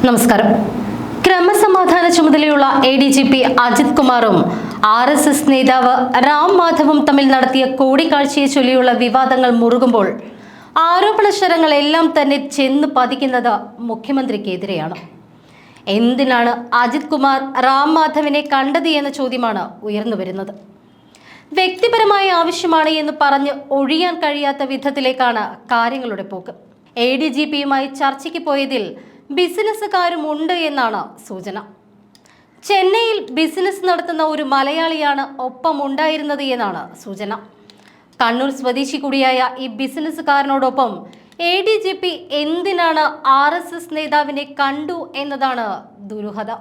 നമസ്കാരം. ക്രമസമാധാന ചുമതലയുള്ള ADGP അജിത് കുമാറും RSS നേതാവ് റാം മാധവും തമ്മിൽ നടത്തിയ കൂടിക്കാഴ്ചയെ ചൊല്ലിയുള്ള വിവാദങ്ങൾ മുറുകുമ്പോൾ ആരോപണശരങ്ങളെല്ലാം തന്നെ ചെന്ന് പതിക്കുന്നത് മുഖ്യമന്ത്രിക്കെതിരെയാണ്. എന്തിനാണ് അജിത് കുമാർ റാം മാധവിനെ കണ്ടത് എന്ന ചോദ്യമാണ് ഉയർന്നു വരുന്നത്. വ്യക്തിപരമായ ആവശ്യമാണ് എന്ന് പറഞ്ഞ് ഒഴിയാൻ കഴിയാത്ത വിധത്തിലേക്കാണ് കാര്യങ്ങളുടെ പോക്ക്. ADGPയുമായി ചർച്ചയ്ക്ക് പോയതിൽ ബിസിനസ്സുകാരും ഉണ്ട് എന്നാണ് സൂചന. ചെന്നൈയിൽ ബിസിനസ് നടത്തുന്ന ഒരു മലയാളിയാണ് ഒപ്പമുണ്ടായിരുന്നത് എന്നാണ് സൂചന. കണ്ണൂർ സ്വദേശി കൂടിയായ ഈ ബിസിനസ്സുകാരനോടൊപ്പം ADGP എന്തിനാണ് RSS നേതാവിനെ കണ്ടു എന്നതാണ് ദുരൂഹത.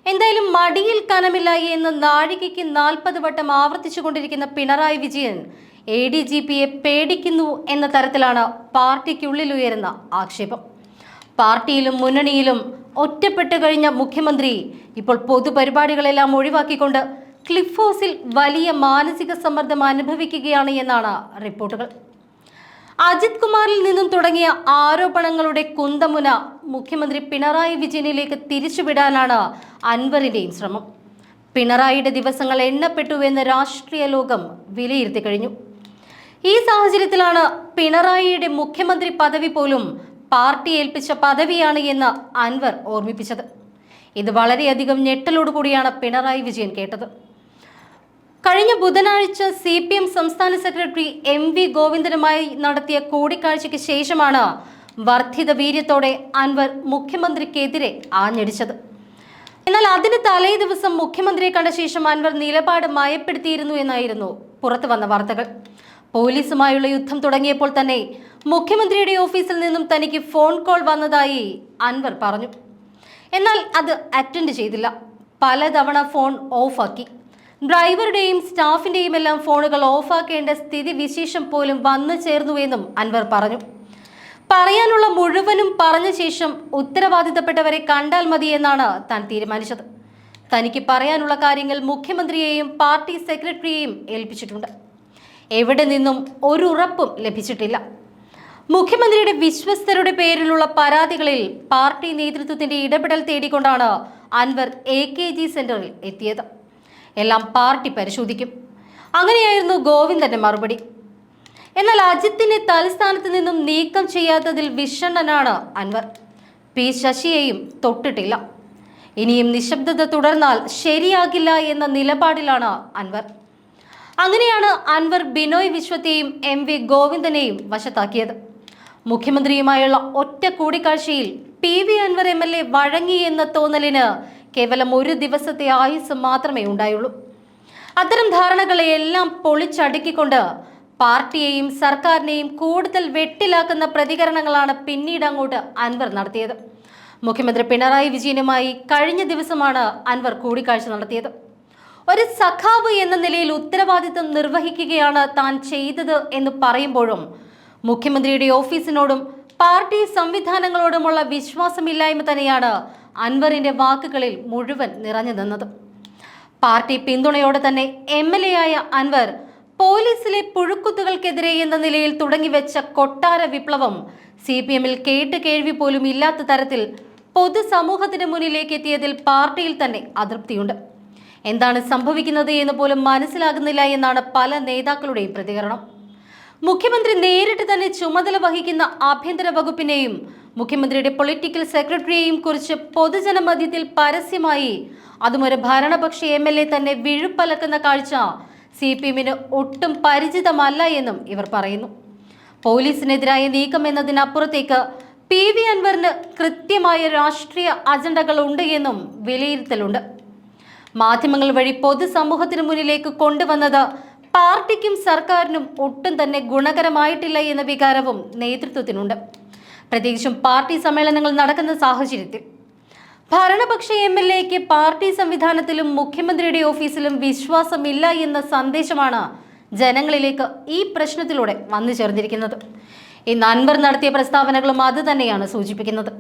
എന്തായാലും മടിയിൽ കനമില്ല എന്ന് നാഴികയ്ക്ക് 40 വട്ടം ആവർത്തിച്ചുകൊണ്ടിരിക്കുന്ന പിണറായി വിജയൻ ADGPയെ പേടിക്കുന്നു എന്ന തരത്തിലാണ് പാർട്ടിക്കുള്ളിൽ ഉയരുന്ന ആക്ഷേപം. പാർട്ടിയിലും മുന്നണിയിലും ഒറ്റപ്പെട്ടു കഴിഞ്ഞ മുഖ്യമന്ത്രി ഇപ്പോൾ പൊതുപരിപാടികളെല്ലാം ഒഴിവാക്കിക്കൊണ്ട് ക്ലിഫ് ഹൗസിൽ വലിയ മാനസിക സമ്മർദ്ദം അനുഭവിക്കുകയാണ് എന്നാണ് റിപ്പോർട്ടുകൾ. അജിത് കുമാറിൽ നിന്നും തുടങ്ങിയ ആരോപണങ്ങളുടെ കുന്തമുന മുഖ്യമന്ത്രി പിണറായി വിജയനിലേക്ക് തിരിച്ചുവിടാനാണ് അൻവറിന്റെയും ശ്രമം. പിണറായിയുടെ ദിവസങ്ങൾ എണ്ണപ്പെട്ടുവെന്ന് രാഷ്ട്രീയ ലോകം വിലയിരുത്തി കഴിഞ്ഞു. ഈ സാഹചര്യത്തിലാണ് പിണറായിയുടെ മുഖ്യമന്ത്രി പദവി പോലും പാർട്ടി ഏൽപ്പിച്ച പദവിയാണ് എന്ന് അൻവർ ഓർമ്മിപ്പിച്ചത്. ഇത് വളരെയധികം ഞെട്ടലോടുകൂടിയാണ് പിണറായി വിജയൻ കേട്ടത്. കഴിഞ്ഞ ബുധനാഴ്ച CPM സംസ്ഥാന സെക്രട്ടറി MV ഗോവിന്ദനുമായി നടത്തിയ കൂടിക്കാഴ്ചയ്ക്ക് ശേഷമാണ് വർദ്ധിത വീര്യത്തോടെ അൻവർ മുഖ്യമന്ത്രിക്കെതിരെ ആഞ്ഞടിച്ചത്. എന്നാൽ അതിന് തലേ ദിവസം മുഖ്യമന്ത്രിയെ കണ്ട ശേഷം അൻവർ നിലപാട് മയപ്പെടുത്തിയിരുന്നു എന്നായിരുന്നു പുറത്തു വന്ന വാർത്തകൾ. പോലീസുമായുള്ള യുദ്ധം തുടങ്ങിയപ്പോൾ തന്നെ മുഖ്യമന്ത്രിയുടെ ഓഫീസിൽ നിന്നും തനിക്ക് ഫോൺ കോൾ വന്നതായി അൻവർ പറഞ്ഞു. എന്നാൽ അത് അറ്റൻഡ് ചെയ്തില്ല. പലതവണ ഫോൺ ഓഫാക്കി. ഡ്രൈവറുടെയും സ്റ്റാഫിന്റെയും എല്ലാം ഫോണുകൾ ഓഫാക്കേണ്ട സ്ഥിതി വിശേഷം പോലും വന്നു ചേർന്നുവെന്നും അൻവർ പറഞ്ഞു. പറയാനുള്ള മുഴുവനും പറഞ്ഞ ശേഷം ഉത്തരവാദിത്തപ്പെട്ടവരെ കണ്ടാൽ മതിയെന്നാണ് താൻ തീരുമാനിച്ചത്. തനിക്ക് പറയാനുള്ള കാര്യങ്ങൾ മുഖ്യമന്ത്രിയെയും പാർട്ടി സെക്രട്ടറിയെയും ഏൽപ്പിച്ചിട്ടുണ്ട്. എവിടെ നിന്നും ഒരു ഉറപ്പും ലഭിച്ചിട്ടില്ല. മുഖ്യമന്ത്രിയുടെ വിശ്വസ്തരുടെ പേരിലുള്ള പരാതികളിൽ പാർട്ടി നേതൃത്വത്തിന്റെ ഇടപെടൽ തേടിക്കൊണ്ടാണ് അൻവർ AKG സെന്ററിൽ എത്തിയത്. എല്ലാം പാർട്ടി പരിശോധിക്കും. അങ്ങനെയായിരുന്നു ഗോവിന്ദന്റെ മറുപടി. എന്നാൽ അജിത്തിനെ തലസ്ഥാനത്ത് നിന്നും നീക്കം ചെയ്യാത്തതിൽ വിഷണ്ണനാണ് അൻവർ. P ശശിയെയും തൊട്ടിട്ടില്ല. ഇനിയും നിശബ്ദത തുടർന്നാൽ ശരിയാകില്ല എന്ന നിലപാടിലാണ് അൻവർ. അങ്ങനെയാണ് അൻവർ ബിനോയ് വിശ്വത്തെയും MV ഗോവിന്ദനെയും വശത്താക്കിയത്. മുഖ്യമന്ത്രിയുമായുള്ള ഒറ്റ കൂടിക്കാഴ്ചയിൽ PV അൻവർ MLA വഴങ്ങി എന്ന തോന്നലിന് കേവലം ഒരു ദിവസത്തെ ആയുസ് മാത്രമേ ഉണ്ടായുള്ളൂ. അത്തരം ധാരണകളെയെല്ലാം പൊളിച്ചടുക്കിക്കൊണ്ട് പാർട്ടിയെയും സർക്കാരിനെയും കൂടുതൽ വെട്ടിലാക്കുന്ന പ്രതികരണങ്ങളാണ് പിന്നീട് അങ്ങോട്ട് അൻവർ നടത്തിയത്. മുഖ്യമന്ത്രി പിണറായി വിജയനുമായി കഴിഞ്ഞ ദിവസമാണ് അൻവർ കൂടിക്കാഴ്ച നടത്തിയത്. ഒരു സഖാവ് എന്ന നിലയിൽ ഉത്തരവാദിത്തം നിർവഹിക്കുകയാണ് താൻ ചെയ്തത് എന്ന് പറയുമ്പോഴും മുഖ്യമന്ത്രിയുടെ ഓഫീസിനോടും പാർട്ടി സംവിധാനങ്ങളോടുമുള്ള വിശ്വാസമില്ലായ്മ തന്നെയാണ് അൻവറിന്റെ വാക്കുകളിൽ മുഴുവൻ നിറഞ്ഞു നിന്നത്. പാർട്ടി പിന്തുണയോടെ തന്നെ MLA ആയ അൻവർ പോലീസിലെ പുഴുക്കുത്തുകൾക്കെതിരെ എന്ന നിലയിൽ തുടങ്ങിവെച്ച കൊട്ടാര വിപ്ലവം CPMൽ കേട്ട് കേൾവി പോലും ഇല്ലാത്ത തരത്തിൽ പൊതുസമൂഹത്തിന് മുന്നിലേക്ക് എത്തിയതിൽ പാർട്ടിയിൽ തന്നെ അതൃപ്തിയുണ്ട്. എന്താണ് സംഭവിക്കുന്നത് എന്ന് പോലും മനസ്സിലാകുന്നില്ല എന്നാണ് പല നേതാക്കളുടെയും പ്രതികരണം. മുഖ്യമന്ത്രി നേരിട്ട് തന്നെ ചുമതല വഹിക്കുന്ന ആഭ്യന്തര വകുപ്പിനെയും മുഖ്യമന്ത്രിയുടെ പൊളിറ്റിക്കൽ സെക്രട്ടറിയെയും കുറിച്ച് പൊതുജനമധ്യത്തിൽ പരസ്യമായി അതും ഒരു ഭരണപക്ഷ MLA തന്നെ വിഴുപ്പലക്കുന്ന കാഴ്ച CPMന് ഒട്ടും പരിചിതമല്ല എന്നും ഇവർ പറയുന്നു. പോലീസിനെതിരായ നീക്കം എന്നതിനപ്പുറത്തേക്ക് PV അൻവറിന് കൃത്യമായ രാഷ്ട്രീയ അജണ്ടകൾ ഉണ്ട് എന്നും വിലയിരുത്തലുണ്ട്. മാധ്യമങ്ങൾ വഴി പൊതുസമൂഹത്തിന് മുന്നിലേക്ക് കൊണ്ടുവന്നത് പാർട്ടിക്കും സർക്കാരിനും ഒട്ടും തന്നെ ഗുണകരമായിട്ടില്ല എന്ന വികാരവും നേതൃത്വത്തിനുണ്ട്. പ്രത്യേകിച്ചും പാർട്ടി സമ്മേളനങ്ങൾ നടക്കുന്ന സാഹചര്യത്തിൽ ഭരണപക്ഷ MLAക്ക് പാർട്ടി സംവിധാനത്തിലും മുഖ്യമന്ത്രിയുടെ ഓഫീസിലും വിശ്വാസമില്ല എന്ന സന്ദേശമാണ് ജനങ്ങളിലേക്ക് ഈ പ്രശ്നത്തിലൂടെ വന്നു ചേർന്നിരിക്കുന്നത്. ഇന്ന് അൻവർ നടത്തിയ പ്രസ്താവനകളും അത് തന്നെയാണ് സൂചിപ്പിക്കുന്നത്.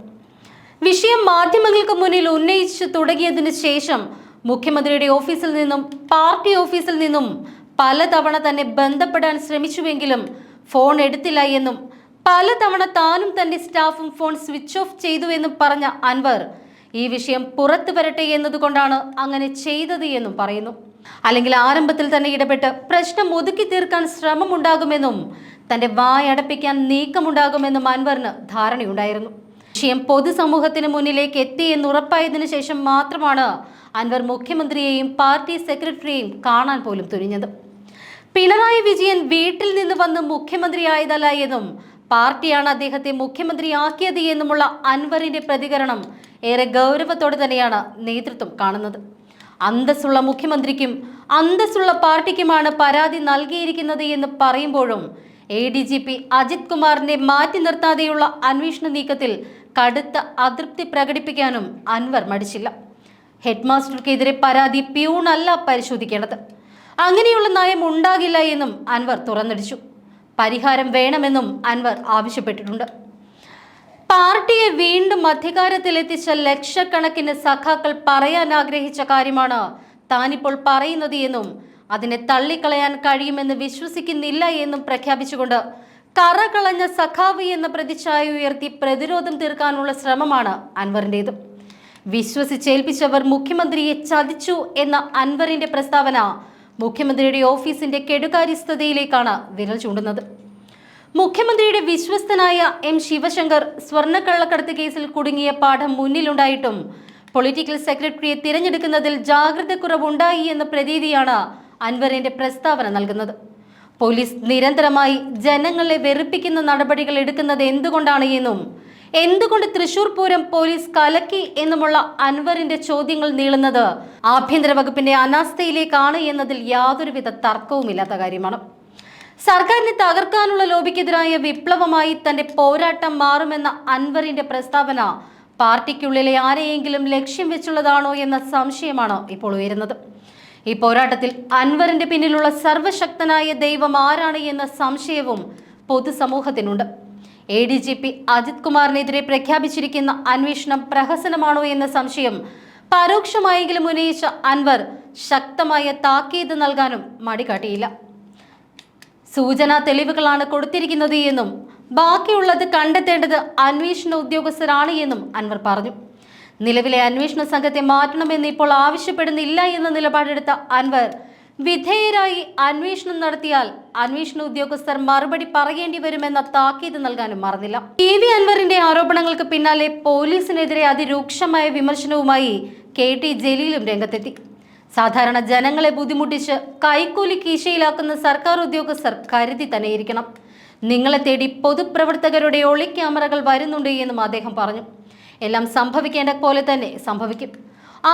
വിഷയം മാധ്യമങ്ങൾക്ക് മുന്നിൽ ഉന്നയിച്ചു തുടങ്ങിയതിനു ശേഷം മുഖ്യമന്ത്രിയുടെ ഓഫീസിൽ നിന്നും പാർട്ടി ഓഫീസിൽ നിന്നും പലതവണ തന്നെ ബന്ധപ്പെടാൻ ശ്രമിച്ചുവെങ്കിലും ഫോൺ എടുത്തില്ല എന്നും പലതവണ താനും തന്റെ സ്റ്റാഫും ഫോൺ സ്വിച്ച് ഓഫ് ചെയ്തുവെന്നും പറഞ്ഞ അൻവർ ഈ വിഷയം പുറത്തു വരട്ടെ എന്നതുകൊണ്ടാണ് അങ്ങനെ ചെയ്തത് എന്നും പറയുന്നു. അല്ലെങ്കിൽ ആരംഭത്തിൽ തന്നെ ഇടപെട്ട് പ്രശ്നം ഒതുക്കി തീർക്കാൻ ശ്രമമുണ്ടാകുമെന്നും തന്റെ വായടപ്പിക്കാൻ നീക്കമുണ്ടാകുമെന്നും അൻവറിന് ധാരണയുണ്ടായിരുന്നു. വിഷയം പൊതുസമൂഹത്തിന് മുന്നിലേക്ക് എത്തിയെന്ന് ഉറപ്പായതിനു ശേഷം മാത്രമാണ് അൻവർ മുഖ്യമന്ത്രിയെയും പാർട്ടി സെക്രട്ടറിയെയും കാണാൻ പോലും തുനിഞ്ഞത്. പിണറായി വിജയൻ വീട്ടിൽ നിന്ന് വന്ന് മുഖ്യമന്ത്രിയായതല്ല എന്നും പാർട്ടിയാണ് അദ്ദേഹത്തെ മുഖ്യമന്ത്രിയാക്കിയത് എന്നുമുള്ള അൻവറിന്റെ പ്രതികരണം ഏറെ ഗൗരവത്തോടെ തന്നെയാണ് നേതൃത്വം കാണുന്നത്. അന്തസ്സുള്ള മുഖ്യമന്ത്രിക്കും അന്തസ്സുള്ള പാർട്ടിക്കുമാണ് പരാതി നൽകിയിരിക്കുന്നത് എന്ന് പറയുമ്പോഴും ADGP അജിത് കുമാറിനെ മാറ്റി നിർത്താതെയുള്ള അന്വേഷണ നീക്കത്തിൽ കടുത്ത അതൃപ്തി പ്രകടിപ്പിക്കാനും അൻവർ മടിച്ചില്ല. ഹെഡ്മാസ്റ്റർക്കെതിരെ പരാതി പ്യൂണല്ല പരിശോധിക്കേണ്ടത്, അങ്ങനെയുള്ള നയം ഉണ്ടാകില്ല എന്നും അൻവർ തുറന്നടിച്ചു. പരിഹാരം വേണമെന്നും അൻവർ ആവശ്യപ്പെട്ടിട്ടുണ്ട്. പാർട്ടിയെ വീണ്ടും അധികാരത്തിലെത്തിച്ച ലക്ഷക്കണക്കിന് സഖാക്കൾ പറയാൻ ആഗ്രഹിച്ച കാര്യമാണ് താനിപ്പോൾ പറയുന്നത് എന്നും അതിനെ തള്ളിക്കളയാൻ കഴിയുമെന്ന് വിശ്വസിക്കുന്നില്ല എന്നും പ്രഖ്യാപിച്ചുകൊണ്ട് കറകളഞ്ഞ സഖാവ് എന്ന പ്രതിച്ഛായ ഉയർത്തി പ്രതിരോധം തീർക്കാനുള്ള ശ്രമമാണ് അൻവറിൻ്റേത്. വിശ്വസിച്ചേൽപ്പിച്ചവർ മുഖ്യമന്ത്രിയെ ചതിച്ചു എന്ന അൻവറിന്റെ പ്രസ്താവന മുഖ്യമന്ത്രിയുടെ ഓഫീസിന്റെ കെടുകാര്യസ്ഥതയിലേക്കാണ് വിരൽ ചൂണ്ടുന്നത്. മുഖ്യമന്ത്രിയുടെ വിശ്വസ്തനായ ശിവശങ്കർ സ്വർണ്ണക്കള്ളക്കടത്ത് കേസിൽ കുടുങ്ങിയ പാഠം മുന്നിലുണ്ടായിട്ടും പൊളിറ്റിക്കൽ സെക്രട്ടറിയെ തിരഞ്ഞെടുക്കുന്നതിൽ ജാഗ്രത കുറവുണ്ടായി എന്ന പ്രതീതിയാണ് അൻവറിന്റെ പ്രസ്താവന നൽകുന്നത്. പോലീസ് നിരന്തരമായി ജനങ്ങളെ വെറുപ്പിക്കുന്ന നടപടികൾ എടുക്കുന്നത് എന്തുകൊണ്ടാണ് എന്നും എന്തുകൊണ്ട് തൃശൂർ പൂരം പോലീസ് കലക്കി എന്നുമുള്ള അൻവറിന്റെ ചോദ്യങ്ങൾ നീളുന്നത് ആഭ്യന്തര വകുപ്പിന്റെ അനാസ്ഥയിലേക്കാണ് എന്നതിൽ യാതൊരുവിധ തർക്കവുമില്ലാത്ത കാര്യമാണ്. സർക്കാരിനെ തകർക്കാനുള്ള ലോബിക്കെതിരായ വിപ്ലവമായി തന്റെ പോരാട്ടം മാറുമെന്ന അൻവറിന്റെ പ്രസ്താവന പാർട്ടിക്കുള്ളിലെ ആരെയെങ്കിലും ലക്ഷ്യം വെച്ചുള്ളതാണോ എന്ന സംശയമാണ് ഇപ്പോൾ ഉയരുന്നത്. ഈ പോരാട്ടത്തിൽ അൻവറിന്റെ പിന്നിലുള്ള സർവശക്തനായ ദൈവം ആരാണ് എന്ന സംശയവും പൊതുസമൂഹത്തിനുണ്ട്. ADGP അജിത് കുമാറിനെതിരെ പ്രഖ്യാപിച്ചിരിക്കുന്ന അന്വേഷണം പ്രഹസനമാണോ എന്ന സംശയം പരോക്ഷമായെങ്കിലും ഉന്നയിച്ച അൻവർ ശക്തമായ താക്കീത് നൽകാനും മടികാട്ടിയില്ല. സൂചനാ തെളിവുകളാണ് കൊടുത്തിരിക്കുന്നത് എന്നും ബാക്കിയുള്ളത് കണ്ടെത്തേണ്ടത് അന്വേഷണ ഉദ്യോഗസ്ഥരാണ് എന്നും അൻവർ പറഞ്ഞു. നിലവിലെ അന്വേഷണ സംഘത്തെ മാറ്റണമെന്ന് ഇപ്പോൾ ആവശ്യപ്പെടുന്നില്ല എന്ന നിലപാടെടുത്ത അൻവർ വിധേയരായി അന്വേഷണം നടത്തിയാൽ അന്വേഷണ ഉദ്യോഗസ്ഥർ മറുപടി പറയേണ്ടി വരുമെന്ന താക്കീത് നൽകാനും മറന്നില്ല. TV അൻവറിന്റെ ആരോപണങ്ങൾക്ക് പിന്നാലെ പോലീസിനെതിരെ അതിരൂക്ഷമായ വിമർശനവുമായി KT ജലീലും രംഗത്തെത്തി. സാധാരണ ജനങ്ങളെ ബുദ്ധിമുട്ടിച്ച് കൈക്കൂലി കീശയിലാക്കുന്ന സർക്കാർ ഉദ്യോഗസ്ഥർ കരുതി തന്നെയിരിക്കണം. നിങ്ങളെ തേടി പൊതുപ്രവർത്തകരുടെ ഒളി ക്യാമറകൾ വരുന്നുണ്ട് എന്നും അദ്ദേഹം പറഞ്ഞു. എല്ലാം സംഭവിക്കേണ്ട പോലെ തന്നെ സംഭവിക്കും.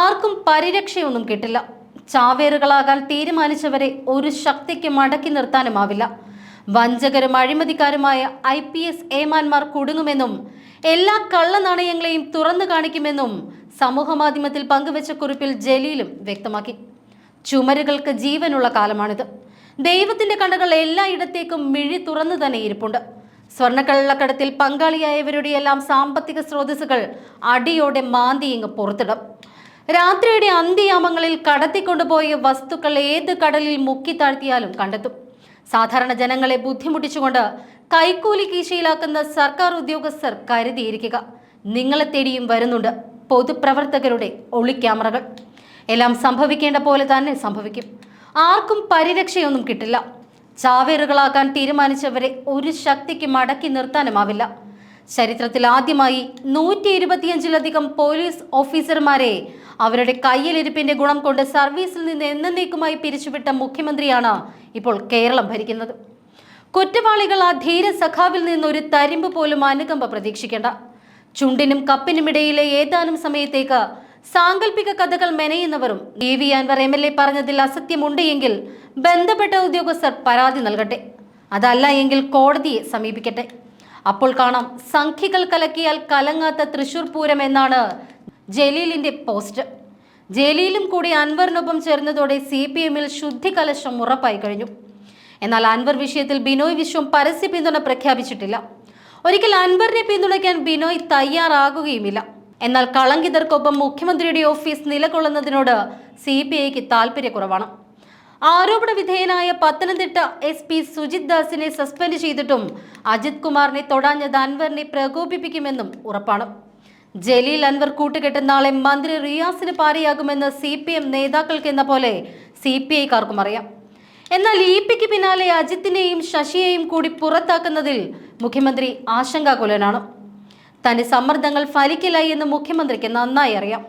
ആർക്കും പരിരക്ഷയൊന്നും കിട്ടില്ല. ചാവേറുകളാകാൻ തീരുമാനിച്ചവരെ ഒരു ശക്തിക്ക് മടക്കി നിർത്താനുമാവില്ല. വഞ്ചകരും അഴിമതിക്കാരുമായ IPS ഏമാന്മാർ കുടുങ്ങുമെന്നും എല്ലാ കള്ളനാണയങ്ങളെയും തുറന്നു കാണിക്കുമെന്നും സമൂഹമാധ്യമത്തിൽ പങ്കുവച്ച കുറിപ്പിൽ ജലീലും വ്യക്തമാക്കി. ചുമരുകൾക്ക് ജീവനുള്ള കാലമാണിത്. ദൈവത്തിന്റെ കണ്ണുകൾ എല്ലായിടത്തേക്കും മിഴി തുറന്നു തന്നെ ഇരിപ്പുണ്ട്. സ്വർണ്ണക്കള്ളക്കടത്തിൽ പങ്കാളിയായവരുടെ എല്ലാം സാമ്പത്തിക സ്രോതസ്സുകൾ അടിയോടെ മാന്തി ഇങ്ങ് പുറത്തിടും. രാത്രിയുടെ അന്ത്യയാമങ്ങളിൽ കടത്തിക്കൊണ്ടുപോയ വസ്തുക്കൾ ഏത് കടലിൽ മുക്കി താഴ്ത്തിയാലും കണ്ടെത്തും. സാധാരണ ജനങ്ങളെ ബുദ്ധിമുട്ടിച്ചുകൊണ്ട് കൈക്കൂലി കീശയിലാക്കുന്ന സർക്കാർ ഉദ്യോഗസ്ഥർ കരുതിയിരിക്കുക. നിങ്ങളെ തേടിയും വരുന്നുണ്ട് പൊതുപ്രവർത്തകരുടെ ഒളി ക്യാമറകൾ. എല്ലാം സംഭവിക്കേണ്ട പോലെ തന്നെ സംഭവിക്കും. ആർക്കും പരിരക്ഷയൊന്നും കിട്ടില്ല. ചാവേറുകളാക്കാൻ തീരുമാനിച്ചവരെ ഒരു ശക്തിക്ക് മടക്കി നിർത്താനുമാവില്ല. ചരിത്രത്തിൽ ആദ്യമായി 125-ലധികം പോലീസ് ഓഫീസർമാരെ അവരുടെ കയ്യിലിരിപ്പിന്റെ ഗുണം കൊണ്ട് സർവീസിൽ നിന്ന് എന്നേക്കുമായി പിരിച്ചുവിട്ട മുഖ്യമന്ത്രിയാണ് ഇപ്പോൾ കേരളം ഭരിക്കുന്നത്. കുറ്റവാളികൾ ആ ധീര സഖാവിൽ നിന്നൊരു തരിമ്പ് പോലും അനുകമ്പ പ്രതീക്ഷിക്കേണ്ട. ചുണ്ടിനും കപ്പിനുമിടയിലെ ഏതാനും സമയത്തേക്ക് സാങ്കല്പിക കഥകൾ മെനയുന്നവരും TV അൻവർ MLA പറഞ്ഞതിൽ അസത്യമുണ്ട് എങ്കിൽ ബന്ധപ്പെട്ട ഉദ്യോഗസ്ഥർ പരാതി നൽകട്ടെ. അതല്ല എങ്കിൽ കോടതിയെ സമീപിക്കട്ടെ. അപ്പോൾ കാണാം സംഖ്യകൾ കലക്കിയാൽ കലങ്ങാത്ത തൃശൂർ പൂരം എന്നാണ് ജലീലിന്റെ പോസ്റ്റ്. ജലീലും കൂടി അൻവറിനൊപ്പം ചേർന്നതോടെ CPM-ൽ ശുദ്ധി കലശം ഉറപ്പായി കഴിഞ്ഞു. എന്നാൽ അൻവർ വിഷയത്തിൽ ബിനോയ് വിശ്വം പരസ്യ പിന്തുണ പ്രഖ്യാപിച്ചിട്ടില്ല. ഒരിക്കൽ അൻവറിനെ പിന്തുണയ്ക്കാൻ ബിനോയ് തയ്യാറാകുകയുമില്ല. എന്നാൽ കളങ്കിതർക്കൊപ്പം മുഖ്യമന്ത്രിയുടെ ഓഫീസ് നിലകൊള്ളുന്നതിനോട് CPIക്ക് താല്പര്യക്കുറവാണ്. ആരോപണ വിധേയനായ പത്തനംതിട്ട SP സുജിത് ദാസിനെ സസ്പെൻഡ് ചെയ്തിട്ടും അജിത് കുമാറിനെ തൊടാഞ്ഞത് അൻവറിനെ പ്രകോപിപ്പിക്കുമെന്നും ഉറപ്പാണ്. ജലീൽ അൻവർ കൂട്ടുകെട്ട് നാളെ മന്ത്രി റിയാസിന് പാരയാകുമെന്ന് CPM നേതാക്കൾക്കെന്ന പോലെ CPI-ക്കാർക്കും അറിയാം. എന്നാൽ EP-ക്ക് പിന്നാലെ അജിത്തിനെയും ശശിയെയും കൂടി പുറത്താക്കുന്നതിൽ മുഖ്യമന്ത്രി ആശങ്കാകുലനാണ്. തന്റെ സമ്മർദ്ദങ്ങൾ ഫലിക്കില്ല എന്ന് മുഖ്യമന്ത്രിക്ക് നന്നായി അറിയാം.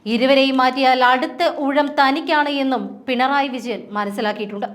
ഇരുവരെയും മാറ്റിയാൽ അടുത്ത ഊഴം തനിക്കാണ് എന്നും പിണറായി വിജയൻ മനസ്സിലാക്കിയിട്ടുണ്ട്.